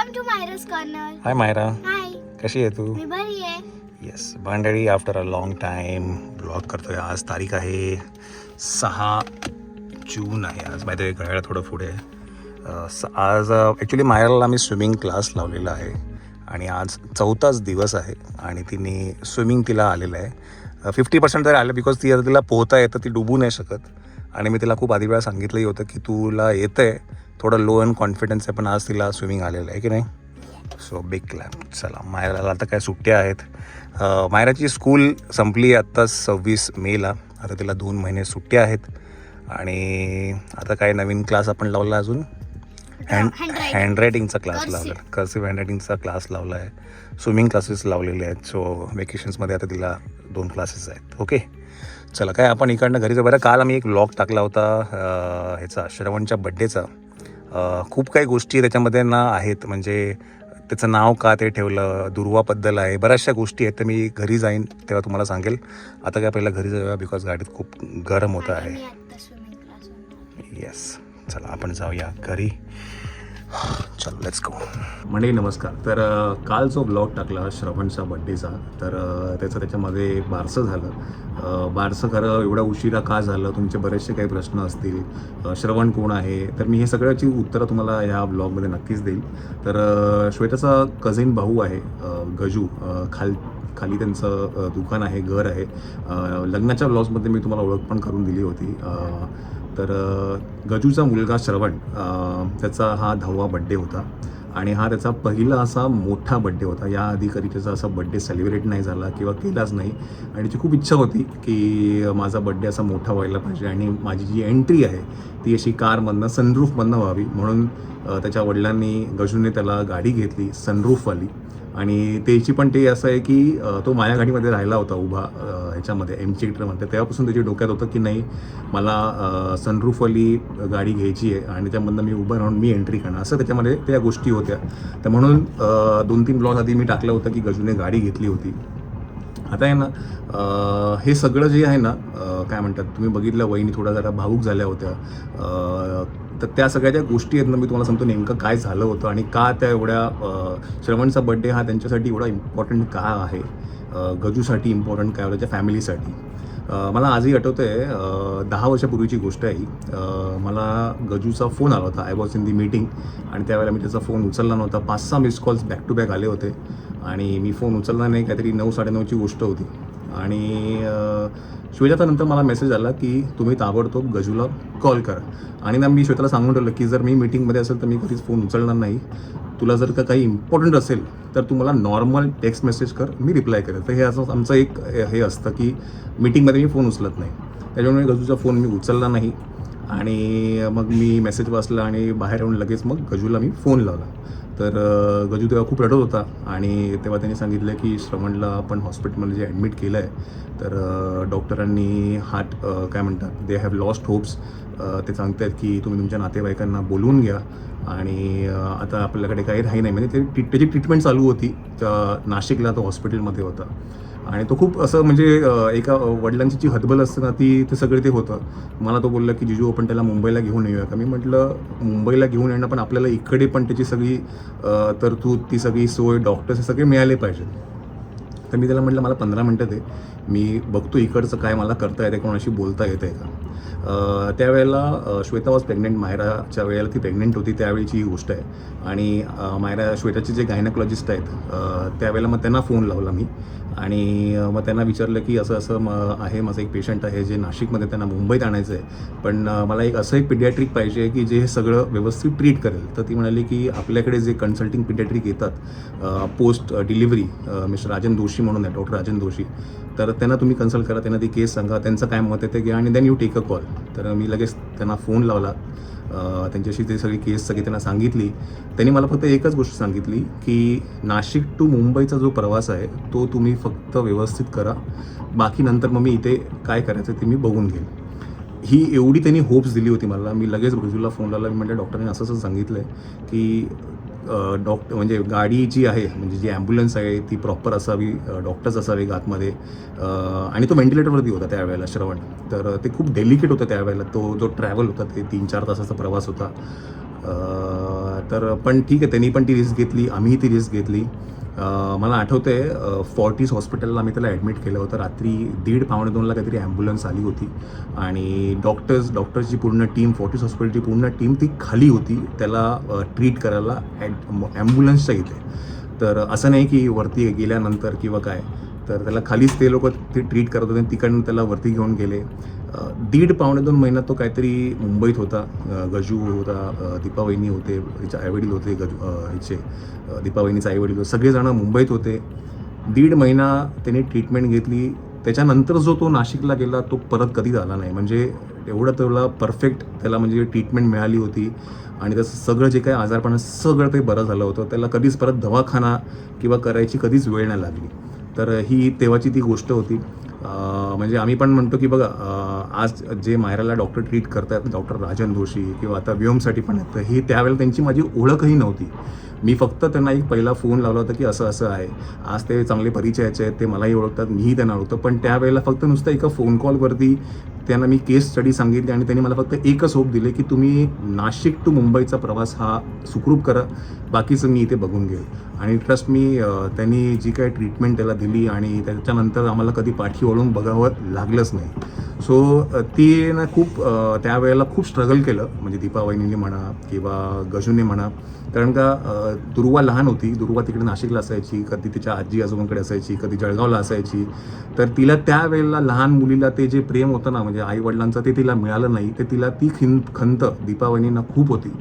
Welcome to Myra's corner. Hi Myra, hi, कशी आहे तू? मी बरी आहे. येस, भांडळी after a long time blog करतोय. आज तारीख आहे 6 जून आहे. आज माहिती आहे घड्याळ थोडं पुढे आहे. आज ॲक्च्युली मायराला आम्ही स्विमिंग क्लास लावलेला आहे आणि आज 4थाच दिवस आहे आणि तिने स्विमिंग तिला आलेलं आहे. 50% तरी आलं बिकॉज तिला पोहता येतं, ती डुबू नाही शकत. आणि मी तिला खूप आधी वेळा सांगितलंही होतं की तुला येतं आहे, थोडं लो अँड कॉन्फिडन्स आहे, पण आज तिला स्विमिंग आलेलं आहे की नाही. So big clap. चला, मायराला आता काय सुट्ट्या आहेत. मायराची स्कूल संपली आत्ताच 26 मेला. आता तिला 2 महिने सुट्ट्या आहेत आणि आता काय नवीन क्लास आपण लावला अजून हँडरायटिंगचा क्लास लावला, कर्सिव्ह हँडरायटिंगचा क्लास लावला आहे. स्विमिंग क्लासेस लावलेले आहेत. सो वेकेशन्समध्ये आता तिला 2 क्लासेस आहेत. ओके, चला काय आपण इकडनं घरी जाऊ. बरं, काल आम्ही एक व्लॉग टाकला होता ह्याचा श्रवणच्या बड्डेचा. खूप काही गोष्टी त्याच्यामध्ये ना आहेत, म्हणजे त्याचं नाव का ते ठेवलं, दुर्वाबद्दल आहे, बऱ्याचशा गोष्टी आहेत. तर मी घरी जाईन तेव्हा तुम्हाला सांगेल. आता काय पहिला घरी जाऊया बिकॉज गाडीत खूप गरम होतं आहे. येस, चला आपण जाऊया घरी. चलो लेट्स गो. मंडळी नमस्कार. तर काल जो ब्लॉग टाकला श्रवणचा बड्डेचा, तर त्याच्यामध्ये बारसं झालं. बारसं खरं एवढा उशिरा का झालं, तुमचे बरेचसे काही प्रश्न असतील. श्रवण कोण आहे, तर मी हे सगळ्याची उत्तरं तुम्हाला ह्या ब्लॉगमध्ये नक्कीच देईल. तर श्वेताचा कझिन भाऊ आहे गजू, खाली त्यांचं दुकान आहे, घर आहे. लग्नाच्या ब्लॉग्समध्ये मी तुम्हाला ओळख पण करून दिली होती. तर गजूचा मुलगा श्रवण, त्याचा हा 10वा बड्डे होता आणि हा त्याचा पहिला असा मोठा बड्डे होता. याआधी कधी त्याचा असा बड्डे सेलिब्रेट नाही झाला किंवा केलाच नाही आणि त्याची खूप इच्छा होती की माझा बड्डे असा मोठा व्हायला पाहिजे आणि माझी जी एंट्री आहे ती अशी कारमधनं सनरूफमधनं व्हावी. म्हणून त्याच्या वडिलांनी गजूने त्याला गाडी घेतली सनरूफवाली. आणि त्याची पण ते असं आहे की तो माझ्या गाडीमध्ये राहिला होता उभा ह्याच्यामध्ये एमचेक्टरमध्ये. तेव्हापासून त्याच्या डोक्यात होतं की नाही, मला सनरूफवाली गाडी घ्यायची आहे आणि त्यामधनं मी उभं राहून मी एंट्री करणार, असं त्याच्यामध्ये त्या गोष्टी होत्या. तर म्हणून 2-3 ब्लॉग आधी मी टाकलं होतं की गजूने गाडी घेतली होती. आता आहे ना, हे सगळं जे आहे ना, काय म्हणतात, तुम्ही बघितलं वहिनी थोडा जरा भावूक झाल्या होत्या. तर त्या सगळ्या ज्या गोष्टी आहेत ना, मी तुम्हाला सांगतो नेमकं काय झालं होतं आणि का त्या एवढ्या श्रवणचा बड्डे हा त्यांच्यासाठी एवढा इम्पॉर्टंट का आहे, गजूसाठी इम्पॉर्टंट काय होतं, त्या फॅमिलीसाठी. मला आजही आठवतं आहे, 10 वर्षापूर्वीची गोष्ट आहे. मला गजूचा फोन आला होता. I was in the meeting आणि त्यावेळेला मी त्याचा फोन उचलला नव्हता. 5-6 miss calls back to back आले होते आणि मी फोन उचलला नाही. काहीतरी 9-9:30ची गोष्ट होती आणि श्वेताचा नंतर मला मेसेज आला की तुम्ही ताबडतोब गजूला कॉल करा. आणि ना मी श्वेताला सांगून ठेवलं की जर मी मीटिंगमध्ये असेल तर मी कधीच फोन उचलणार नाही. तुला जर का काही इम्पॉर्टंट असेल तर तू मला नॉर्मल टेक्स्ट मेसेज कर, मी रिप्लाय करेल. तर हे असं आमचं एक हे असतं की मीटिंगमध्ये मी फोन उचलत नाही. त्याच्यामुळे गजूचा फोन मी उचलला नाही आणि मग मी मेसेज वाचला आणि बाहेर येऊन लगेच मग गजूला मी फोन लावला. तर गजू तेव्हा खूप रडत होता आणि तेव्हा त्यांनी सांगितलं की श्रवणला आपण हॉस्पिटलमध्ये जे ॲडमिट केलं आहे, तर डॉक्टरांनी हार्ट काय म्हणतात, दे हॅव लॉस्ट होप्स. ते सांगत आहेत की तुम्ही तुमच्या नातेवाईकांना बोलवून घ्या आणि आता आपल्याकडे काही राही नाही. म्हणजे त्याची ट्रीटमेंट चालू होती. नाशिकला तो हॉस्पिटलमध्ये होता आणि तो खूप असं म्हणजे एका वडिलांची जी हतबल असते ना, ते सगळे ते होतं. मला तो बोलला की जिजू आपण त्याला मुंबईला घेऊन येऊया का. मी म्हटलं मुंबईला घेऊन येणं, पण आपल्याला इकडे पण त्याची सगळी तरतूद, ती सगळी सोय, डॉक्टर्स हे सगळे मिळाले पाहिजेत. तर मी त्याला म्हटलं मला 15 मिनटं दे, मी बघतो इकडचं काय मला करता येतं, कोणाशी बोलता येतं आहे का. त्यावेळेला श्वेता वॉज प्रेग्नेंट. मायराच्या वेळेला ती प्रेग्नेंट होती, त्यावेळीची ही गोष्ट आहे. आणि मायरा श्वेताचे जे गायनॉलॉजिस्ट आहेत त्यावेळेला मग त्यांना फोन लावला मी आणि मग त्यांना विचारलं की असं असं आहे, माझं एक पेशंट आहे जे नाशिकमध्ये, त्यांना मुंबईत आणायचं आहे, पण मला एक असं एक पिडियाट्रिक पाहिजे की जे हे सगळं व्यवस्थित ट्रीट करेल. तर ती म्हणाली की आपल्याकडे जे कन्सल्टिंग पिडियाट्रिक येतात post delivery, mister Rajan Doshi म्हणून आहे, डॉक्टर राजन दोशी, तर त्यांना तुम्ही कन्सल्ट करा, त्यांना ती केस सांगा, त्यांचं काय मत आहे ते घ्या आणि then you take a call. तर मी लगेच त्यांना फोन लावला, त्यांच्याशी ते सगळी केस सगळी त्यांना सांगितली. त्यांनी मला फक्त एकच गोष्ट सांगितली की नाशिक टू मुंबईचा जो प्रवास आहे तो तुम्ही फक्त व्यवस्थित करा, बाकी नंतर मग मी इथे काय करायचं ते मी बघून घेईन. ही एवढी त्यांनी होप्स दिली होती मला. मी लगेच गजूला फोन लावला. मी म्हटलं डॉक्टरने असं असं सांगितलं आहे की म्हणजे गाडी जी आहे, म्हणजे जी ॲम्ब्युलन्स आहे ती प्रॉपर असावी, डॉक्टर्स असावे आतमध्ये. आणि तो व्हेंटिलेटरवरती होता त्यावेळेला श्रवण. तर ते खूप डेलिकेट होतं त्यावेळेला. तो जो ट्रॅव्हल होता ते 3-4 तासाचा प्रवास होता. तर पण ठीक आहे, त्यांनी पण ती रिस्क घेतली, आम्हीही ती रिस्क घेतली. मला आठवतं आहे फॉर्टिस हॉस्पिटलला आम्ही त्याला ॲडमिट केलं होतं. रात्री 1:30-1:45ला काहीतरी ॲम्ब्युलन्स आली होती आणि डॉक्टर्सची पूर्ण टीम, फॉर्टिस हॉस्पिटलची पूर्ण टीम ती खाली होती त्याला ट्रीट करायला ॲम्ब्युलन्सच्या इथे. तर असं नाही की वरती गेल्यानंतर किंवा काय, तर त्याला खालीच ते लोक ते ट्रीट करत होते आणि तिकडनं त्याला वरती घेऊन गेले. 1.5-2 महिन्यात तो काहीतरी मुंबईत होता. गजू होता, दीपा वहिनी होते, तिचे आईवडील होते, दीपा वहिनीचे आईवडील होते, सगळेजण मुंबईत होते. 1.5 महिना त्याने ट्रीटमेंट घेतली. त्याच्यानंतर जो तो नाशिकला गेला तो परत कधीच आला नाही. म्हणजे एवढं त्याला परफेक्ट त्याला म्हणजे ट्रीटमेंट मिळाली होती आणि त्याचं सगळं जे काही आजारपण सगळं ते बरं झालं होतं. त्याला कधीच परत दवाखाना किंवा करायची कधीच वेळ नाही लागली. तर ही तेव्हाची ती गोष्ट होती. म्हणजे आम्ही पण म्हणतो की बघा, आज जे मायराला डॉक्टर ट्रीट करतात, डॉक्टर राजन जोशी किंवा आता व्योमसाठी पण आहेत, तर ही त्यावेळेला त्यांची माझी ओळखही नव्हती. मी फक्त त्यांना एक पहिला फोन लावला होता की असं असं आहे. आज ते चांगले परिचयाचे आहेत, ते मलाही ओळखतात, मीही त्यांना ओळखतो. पण त्यावेळेला फक्त नुसतं एका फोन कॉलवरती त्यांना मी केस स्टडी सांगितली आणि त्यांनी मला फक्त एकच होप दिले की तुम्ही नाशिक टू मुंबईचा प्रवास हा सुखरूप करा, बाकीचं मी इथे बघून घेईल. आणि ट्रस्ट मी, त्यांनी जी काही ट्रीटमेंट त्याला दिली आणि त्याच्यानंतर आम्हाला कधी पाठी वळून बघावं लागलंच नाही. सो ती ना खूप त्यावेळेला खूप स्ट्रगल केलं, म्हणजे दीपा वहिनीने म्हणा किंवा गजूने म्हणा. कारण का दुर्वा लहान होती, दुर्वा तिकडे नाशिकला असायची, कधी तिच्या आजी आजोबांकडे असायची, कधी जळगावला असायची. तर तिला त्यावेळेला लहान मुलीला ते जे प्रेम होतं ना म्हणजे आईवडिलांचं, ते तिला मिळालं नाही. ते तिला ती खंत दीपा वहिनींना खूप होती.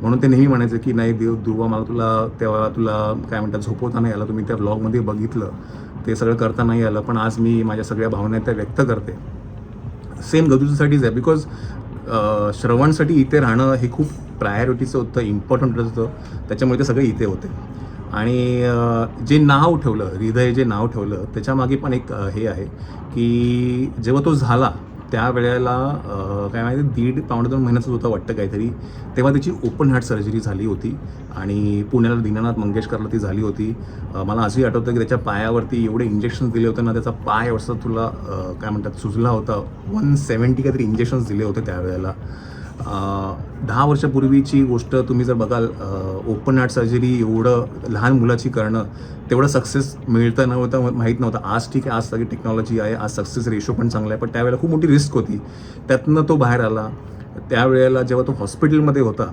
म्हणून ते नेहमी म्हणायचं की नाही दुर्वा, मला तुला काय म्हणतात झोपवता नाही आलं, तुम्ही त्या व्लॉगमध्ये बघितलं, ते सगळं करता नाही आलं, पण आज मी माझ्या सगळ्या भावना त्या व्यक्त करते. सेम गजूसाठी आहे. बिकॉज श्रवणसाठी इथे राहणं हे खूप प्रायोरिटीचं होतं, इम्पॉर्टंट होतं. त्याच्यामुळे ते सगळे इथे होते. आणि जे नाव ठेवलं, हृदय जे नाव ठेवलं, त्याच्यामागे पण एक हे आहे की जेव्हा तो झाला त्यावेळेला काय माहिती 1.5-2 महिन्याचाच होता वाटतं काहीतरी, तेव्हा त्याची ओपन हार्ट सर्जरी झाली होती आणि पुण्याला दीनानाथ मंगेशकरला ती झाली होती. मला असंही आठवतं की त्याच्या पायावरती एवढे इंजेक्शन्स दिले होते ना, त्याचा पाय असं काय म्हणतात सुजला होता. 170 काहीतरी इंजेक्शन्स दिले होते त्यावेळेला. 10 वर्षापूर्वीची गोष्ट तुम्ही जर बघाल, ओपन हार्ट सर्जरी एवढं लहान मुलाची करणं, तेवढं सक्सेस मिळतं नव्हतं, माहीत नव्हतं. आज ठीक आहे, आज सगळी टेक्नॉलॉजी आहे, आज सक्सेस रेशो पण चांगला आहे, पण त्यावेळेला खूप मोठी रिस्क होती. त्यातनं तो बाहेर आला. त्यावेळेला जेव्हा तो हॉस्पिटलमध्ये होता,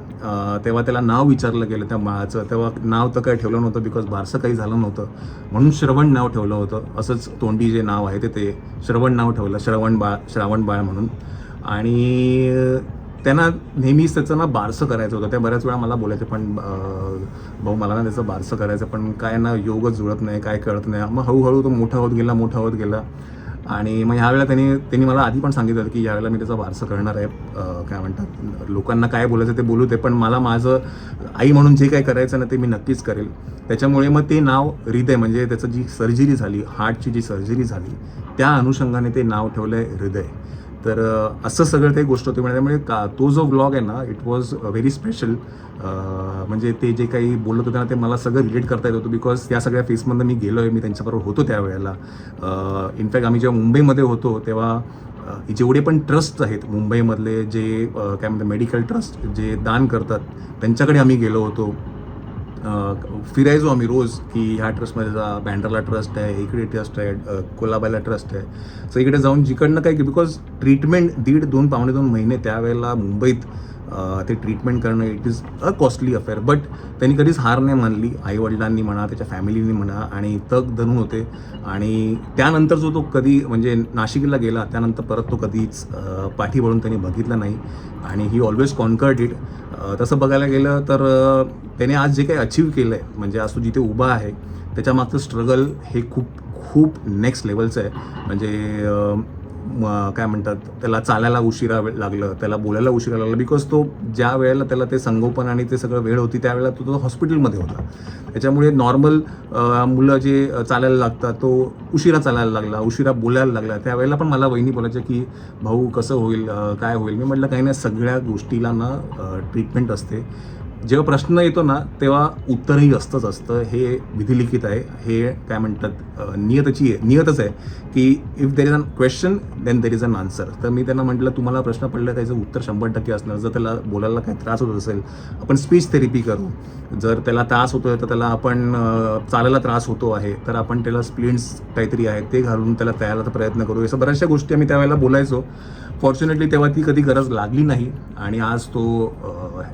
तेव्हा त्याला नाव विचारलं गेलं त्या बाळाचं. तेव्हा नाव तर काही ठेवलं नव्हतं, बिकॉज बारसं काही झालं नव्हतं, म्हणून श्रवण नाव ठेवलं होतं. असंच तोंडी जे नाव आहे ते श्रवण नाव ठेवलं, श्रावण बाळ म्हणून. आणि त्यांना नेहमीच त्याचं ना बारसं करायचं होतं. त्या बऱ्याच वेळा मला बोलायचे, पण भाऊ मला ना त्याचं बारसं करायचं, पण काय ना योगच जुळत नाही, काय कळत नाही. मग हळूहळू तो मोठा होत गेला. आणि मग ह्यावेळेला त्यांनी मला आधी पण सांगितलं की यावेळेला मी त्याचं बारसं करणार आहे. काय म्हणतात, लोकांना काय बोलायचं ते बोलू दे, पण मला माझं आई म्हणून जे काय करायचं ना ते मी नक्कीच करेल. त्याच्यामुळे मग ते नाव हृदय, म्हणजे त्याचं जी सर्जरी झाली, हार्टची जी सर्जरी झाली, त्या अनुषंगाने ते नाव ठेवलं आहे हृदय. तर असं सगळं ते गोष्ट होती. त्यामुळे तो जो व्लॉग आहे ना, इट वॉज व्हेरी स्पेशल. म्हणजे ते जे काही बोलत होते ना, ते मला सगळं रिलेट करता येत होतं, बिकॉज त्या सगळ्या फेसमधनं मी गेलो आहे, मी त्यांच्याबरोबर होतो त्यावेळेला. इनफॅक्ट आम्ही जेव्हा मुंबईमध्ये होतो तेव्हा जेवढे पण ट्रस्ट आहेत मुंबईमधले, जे काय म्हणतात मेडिकल ट्रस्ट जे दान करतात, त्यांच्याकडे आम्ही गेलो होतो. फिरायचो आम्ही रोज की ह्या ट्रस्टमध्ये जा, बँड्राला ट्रस्ट आहे, इकडे ट्रस्ट आहे, कोलाबाला ट्रस्ट आहे. सो इकडे जाऊन जिकडनं काय, बिकॉज ट्रीटमेंट 1.5-2 महिने त्यावेळेला मुंबईत ते ट्रीटमेंट करणं it is a costly affair. But त्यांनी कधीच हार नाही मानली, आईवडिलांनी म्हणा, त्याच्या फॅमिलीनी म्हणा, आणि तग धरून होते. आणि त्यानंतर जो तो कधी म्हणजे नाशिकला गेला, त्यानंतर परत तो कधीच पाठी वळून त्यांनी बघितलं नाही आणि ही ऑलवेज कॉन्कर्ड इट. तसं बघायला गेलं तर त्याने आज जे काही अचीव केलं आहे, म्हणजे आज तो जिथे उभा आहे त्याच्यामागचं स्ट्रगल हे खूप नेक्स्ट लेवलचं आहे. म्हणजे काय म्हणतात, त्याला चालायला उशिरा लागलं, त्याला बोलायला उशिरा लागलं, बिकॉज तो ज्या वेळेला त्याला ते संगोपन आणि ते सगळं वेळ होती त्यावेळेला तो हॉस्पिटलमध्ये होता. त्याच्यामुळे नॉर्मल मुलं जे चालायला लागतात, तो उशिरा चालायला लागला, उशिरा बोलायला लागला. त्यावेळेला पण मला वहिनी बोलायच्या की भाऊ कसं होईल, काय होईल. मी म्हटलं काही नाही, सगळ्या गोष्टीला ना ट्रीटमेंट असते. जेव्हा प्रश्न येतो ना तेव्हा उत्तरही असतं हे विधिलिखित आहे. हे काय म्हणतात नियतच आहे की if there is an question then there is an answer. तर मी त्यांना म्हटलं तुम्हाला प्रश्न पडला त्याचं उत्तर 100% असणार. जर त्याला बोलायला काही त्रास होत असेल आपण स्पीच थेरपी करू. जर त्याला त्रास होतोय तर त्याला आपण चालायला त्रास होतो आहे तर आपण त्याला स्प्लिंट्स काहीतरी आहेत ते घालून त्याला तयारचा प्रयत्न करू. असं बऱ्याचशा गोष्टी आम्ही त्यावेळेला बोलायचो. फॉर्च्युनेटली तेव्हा ती कधी गरज लागली नाही आणि आज तो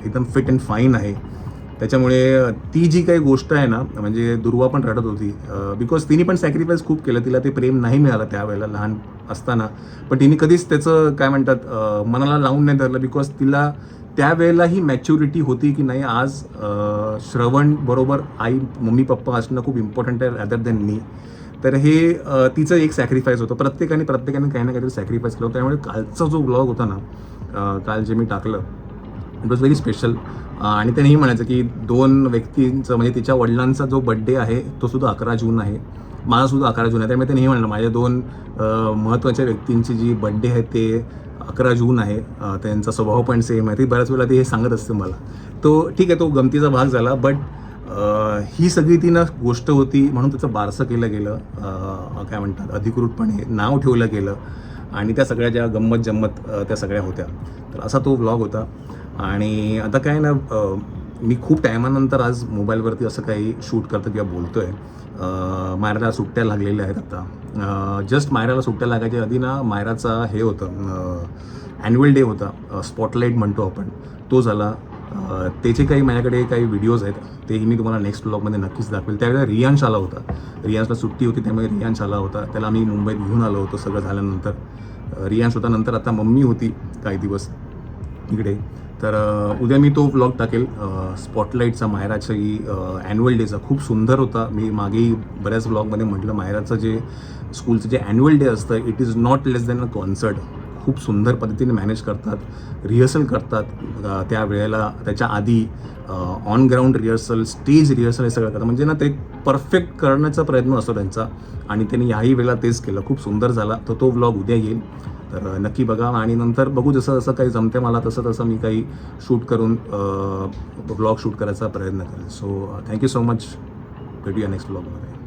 एकदम फिट अँड फाईन आहे. त्याच्यामुळे ती जी काही गोष्ट आहे ना म्हणजे दुर्वा पण रडत होती बिकॉज तिने पण सॅक्रिफाईस खूप केलं. तिला ते प्रेम नाही मिळालं त्यावेळेला लहान असताना. पण तिने कधीच त्याचं काय म्हणतात मनाला लावून नाही धरलं बिकॉज तिला त्यावेळेला ही मॅच्युरिटी होती की नाही आज श्रवण बरोबर आई मम्मी पप्पा असणं खूप इम्पॉर्टंट आहे रॅदर दॅन मी. तर हे तिचं एक सॅक्रिफाईस होतं. प्रत्येकाने काही ना काहीतरी सॅक्रिफाईस केलं. त्यामुळे कालचा जो ब्लॉग होता ना काल जे मी टाकलं इट वॉज व्हेरी स्पेशल. आणि त्यांनीही म्हणायचं की 2 व्यक्तींचं म्हणजे तिच्या वडिलांचा जो बड्डे आहे तो सुद्धा 11 जून आहे. माझासुद्धा 11 जून आहे. त्यामुळे त्यांनी म्हणलं माझ्या 2 महत्त्वाच्या व्यक्तींची जी बड्डे आहे ते 11 जून आहे. त्यांचा स्वभाव पण सेम आहे. ती बऱ्याच वेळेला ते हे सांगत असते मला. तो ठीक आहे तो गमतीचा भाग झाला. बट ही सगळी ती ना गोष्ट होती म्हणून त्याचं बारसं केलं गेलं. काय म्हणतात अधिकृतपणे नाव ठेवलं गेलं आणि त्या सगळ्या ज्या गंमत जम्मत त्या सगळ्या होत्या. तर असा तो व्लॉग होता. आणि आता काय ना मी खूप टायमानंतर आज मोबाईलवरती असं काही शूट करतो किंवा बोलतो आहे. मायराला सुट्ट्या लागलेल्या आहेत आता. जस्ट मायराला सुट्ट्या लागायच्या आधी ना मायराचा हे होतं ॲन्युअल डे होता. स्पॉटलाईट म्हणतो आपण तो झाला. त्याचे काही माझ्याकडे काही व्हिडिओज आहेत तेही मी तुम्हाला नेक्स्ट ब्लॉगमध्ये नक्कीच दाखवेल. त्यावेळेला रियांश आला होता. रियांशला सुट्टी होती त्यामुळे रियांश आला होता. त्याला आम्ही मुंबईत घेऊन आलो होतो सगळं झाल्यानंतर. रियांश होता. नंतर आता मम्मी होती काही दिवस इकडे. तर उद्या मी तो व्लॉग टाकेल स्पॉटलाईटचा मायराची ॲन्युअल डेचा. खूप सुंदर होता. मी मागेही बऱ्याच व्लॉगमध्ये म्हटलं मायराचं जे स्कूलचं जे ॲन्युअल डे असतं it is not less than a concert. खूप सुंदर पद्धतीने मॅनेज करतात. रिहर्सल करतात त्या वेळेला त्याच्या आधी on ground rehearsal stage rehearsal हे सगळं करतात. म्हणजे ना ते परफेक्ट करण्याचा प्रयत्न असतो त्यांचा आणि त्यांनी याही वेळेला तेच केलं. खूप सुंदर झाला. तर तो व्लॉग उद्या येईल. तर नक्की बघा आणि नंतर बघू जसं जसं काही जमते मला तसं मी काही शूट करून ब्लॉग शूट करायचा प्रयत्न करेन. So thank you so much. भेटूया नेक्स्ट ब्लॉगमध्ये.